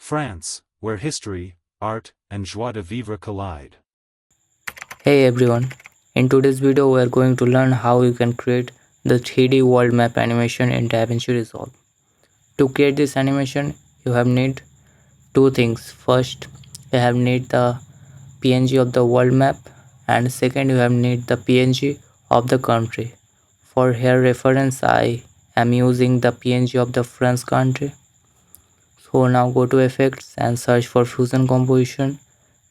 France, where history, art, and joie de vivre collide. Hey everyone, in today's video we are going to learn how you can create the 3D world map animation in DaVinci Resolve. To create this animation, you have need two things. First, you have need the PNG of the world map, and second you have need the PNG of the country. For here reference I am using the PNG of the France country. So now go to effects and search for fusion composition,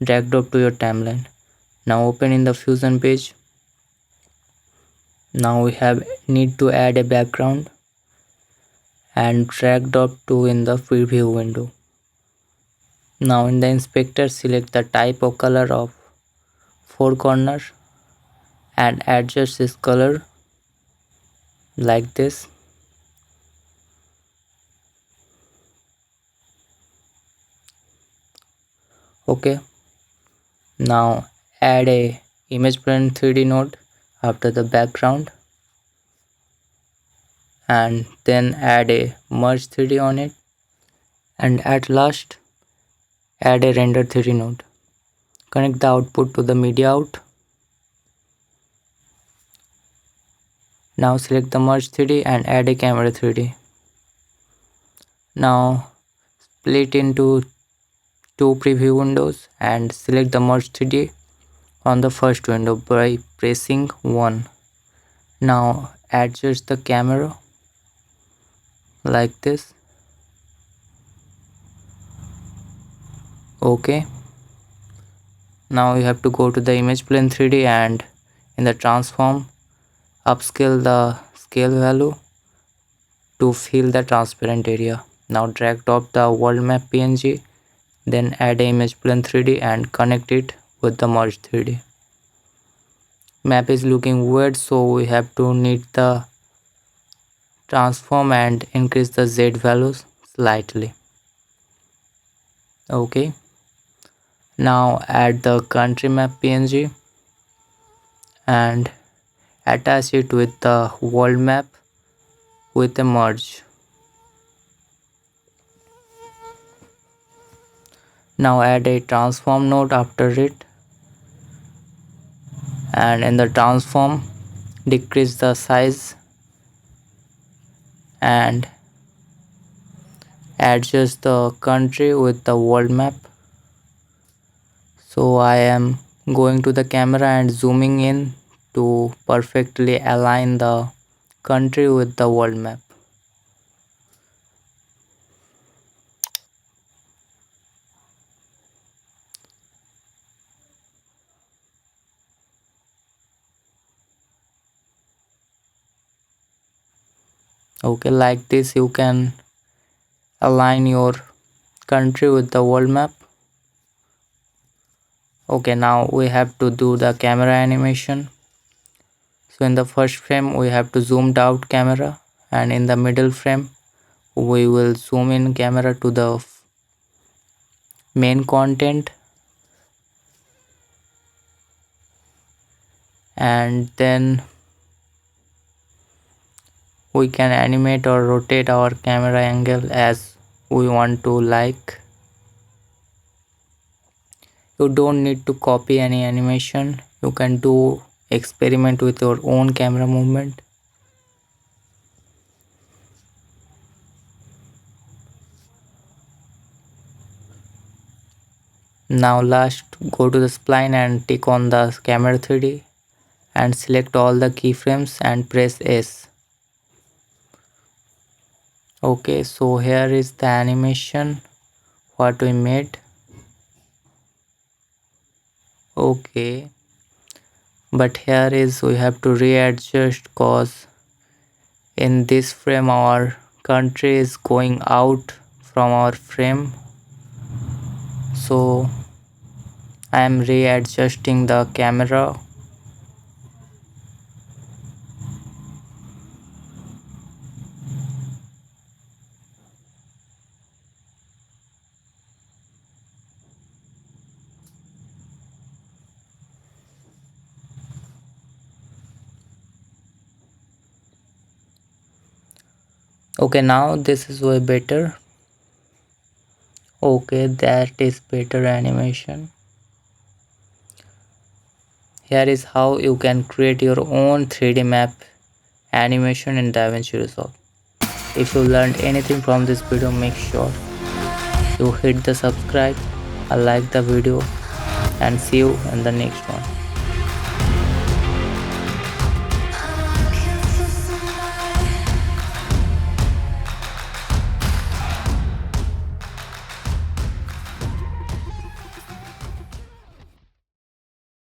drag drop to your timeline. Now open in the fusion page. Now we have need to add a background and drag drop to in the preview window. Now in the inspector select the type of color of four corner and adjust this color like this. Okay, now add a image blend 3D node after the background and then add a merge 3D on it, and at last add a render 3D node. Connect the output to the media out. Now select the merge 3D and add a camera 3D. Now split into two preview windows and select the merge 3D on the first window by pressing 1. Now adjust the camera like this. Okay. Now you have to go to the image plane 3D and in the transform upscale the scale value to fill the transparent area. Now drag drop the world map PNG, then add image plane 3D and connect it with the merge 3D. Map is looking weird, so we have to need the transform and increase the Z values slightly. Okay. Now add the country map PNG and attach it with the world map with a merge. Now add a transform node after it, and in the transform decrease the size and adjust the country with the world map. So I am going to the camera and zooming in to perfectly align the country with the world map. Okay, like this you can align your country with the world map. Okay, now we have to do the camera animation. So in the first frame we have to zoomed out camera, and in the middle frame we will zoom in camera to the main content, and then we can animate or rotate our camera angle as we want to like. You don't need to copy any animation, you can do experiment with your own camera movement. Now last, go to the spline and tick on the camera 3D and select all the keyframes and press S. Okay, so here is the animation what we made. Okay, but here is we have to readjust cause in this frame our country is going out from our frame, so I am readjusting the camera. Okay, now this is way better. Okay, that is better animation. Here is how you can create your own 3D map animation in DaVinci Resolve. If you learned anything from this video, make sure you hit the subscribe, like the video, and see you in the next one.